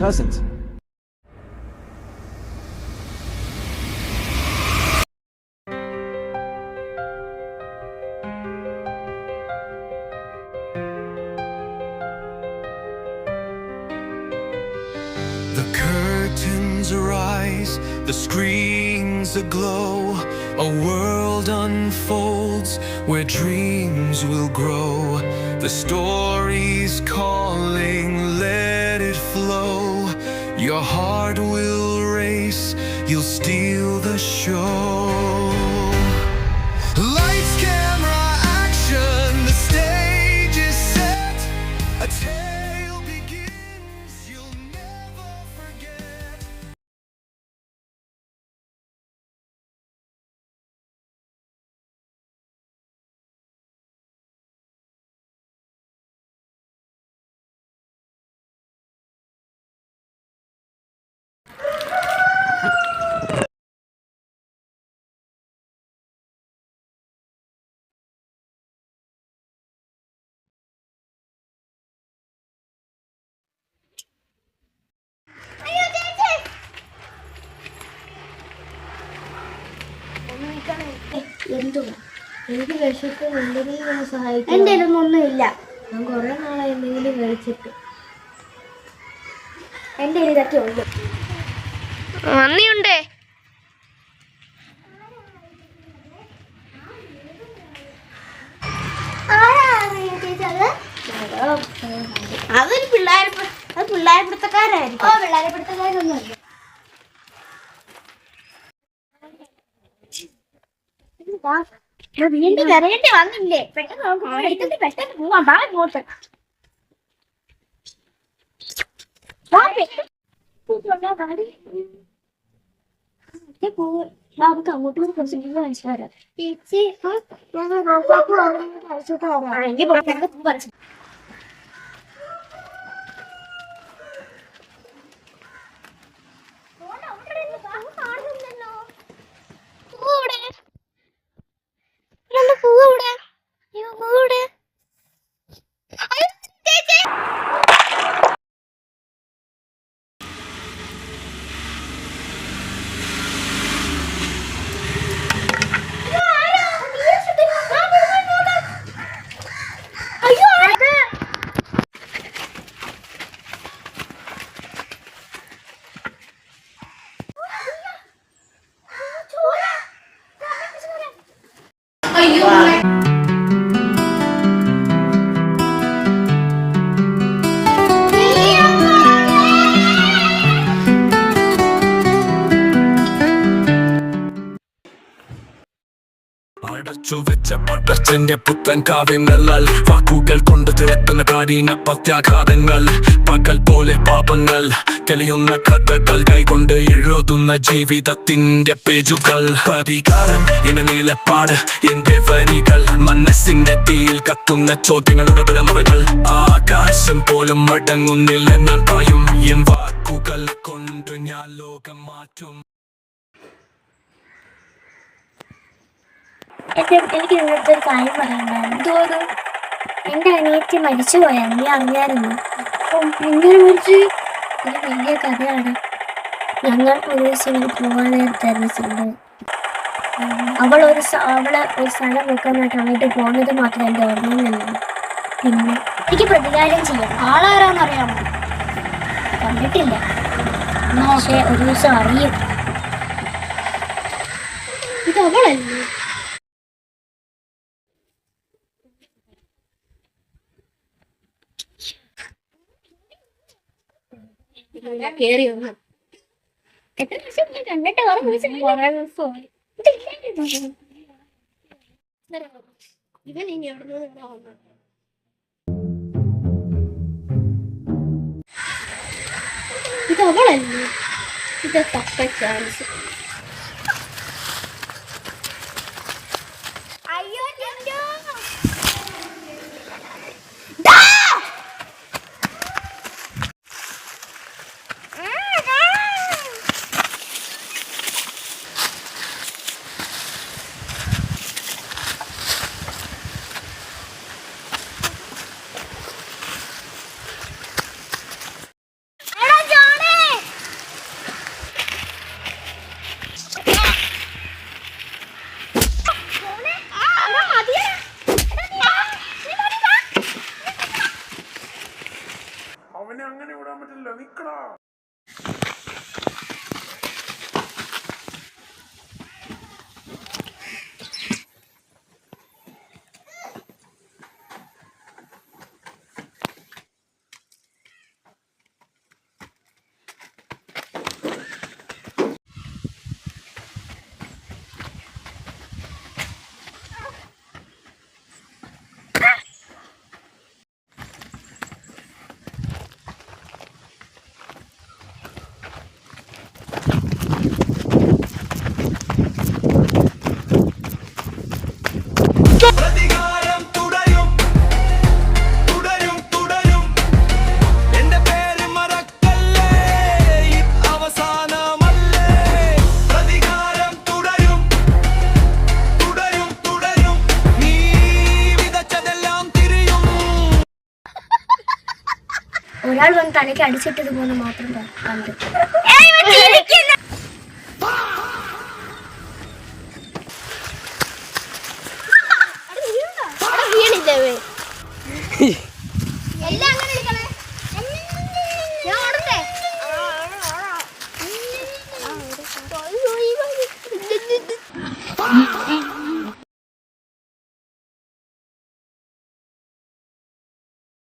cousins. The curtains rise, the screens aglow. A world unfolds where dreams will grow. The story's calling, let it flow. Your heart will race, you'll steal the show. Lights, camera, action, the stage is set. A tale begins, you'll never forget. എന്തുവാ എനിക്ക് വിശക്ക് എന്തെങ്കിലും സഹായിക്കും. എൻ്റെ ഒന്നുമില്ല. ഞാൻ കുറെ നാളെ എന്തെങ്കിലും കഴിച്ചിട്ട് എൻ്റെ ഇതൊക്കെ ഉണ്ട്. നന്ദിയുണ്ടേ. അതൊരു പിള്ളേരപ്പിടുത്തക്കാരായിരിക്കും. പിള്ളേരപ്പിടുത്തക്കാരൊന്നുമില്ല. വീണ്ടും വരേണ്ടി വന്നില്ലേ? പെട്ടെന്ന് പെട്ടെന്ന് പോവാം. വാ ഇങ്ങോട്ട്. നമുക്ക് അങ്ങോട്ട് കുറച്ച് മനസ്സിലാരാം. ചേച്ചി അടച്ചുവെച്ച പട്ടത്തിന്റെ പുത്തൻ കാവ്യങ്ങൾ, വാക്കുകൾ കൊണ്ട് തിരത്തുന്ന കഠിന പ്രത്യാഘാതങ്ങൾ, പകൽ പോലെ പാപങ്ങൾ തെളിയുന്ന കഥകൾ, കൈകൊണ്ട് എഴുതുന്ന ജീവിതത്തിന്റെ പേജുകൾ, പരിഹാരം എന്ന നിലപാട് എന്റെ വരികൾ, മനസ്സിന്റെ തീയിൽ കത്തുന്ന ചോദ്യങ്ങളുടെ വിളമ്പുകൾ, ആകാശം പോലും മടങ്ങുന്നില്ലെന്ന് പറയും എൻ വാക്കുകൾ കൊണ്ട് ഞാൻ ലോകം മാറ്റും. എനിക്ക് നിങ്ങളുടെ ഒരു കാര്യം പറയാനുണ്ടായിരുന്നു. എൻ്റെ അനിയത്തി മരിച്ചു പോയായിരുന്നു. നീ അറിഞ്ഞായിരുന്നു? എങ്ങനെ മരിച്ചു? ഒരു വലിയ കഥയാണ്. ഞങ്ങൾ ഒരു ദിവസം ഇങ്ങനെ പോകാൻ നേരത്തായിരുന്നു സംഭവം. അവളെ ഒരു സ്ഥലം നോക്കാനായിട്ട് അങ്ങോട്ട് പോകുന്നത് മാത്രമേ എൻ്റെ ഓർമ്മയിലുള്ളൂ. പിന്നെ എനിക്ക് പ്രതികാരം ചെയ്യാം. ആളാരാന്നറിയാമോ? കണ്ടിട്ടില്ല, പക്ഷേ ഒരു ദിവസം അറിയും. ഇത് അവളല്ലേ? കേറി വന്നു. എത്ര ദിവസം കണ്ടിട്ട് കുറെ ദിവസമായി. ഇവൻ ഇനി എവിടെ നിന്ന്? ഇത് അവളല്ലേ? ഇത് തപ്പ ചാൻസ്. അയ്യോ അയാൾ വന്ന് തലയ്ക്ക് അടിച്ചിട്ടത് പോലെ മാത്രം കണ്ടു. വീണില്ലേ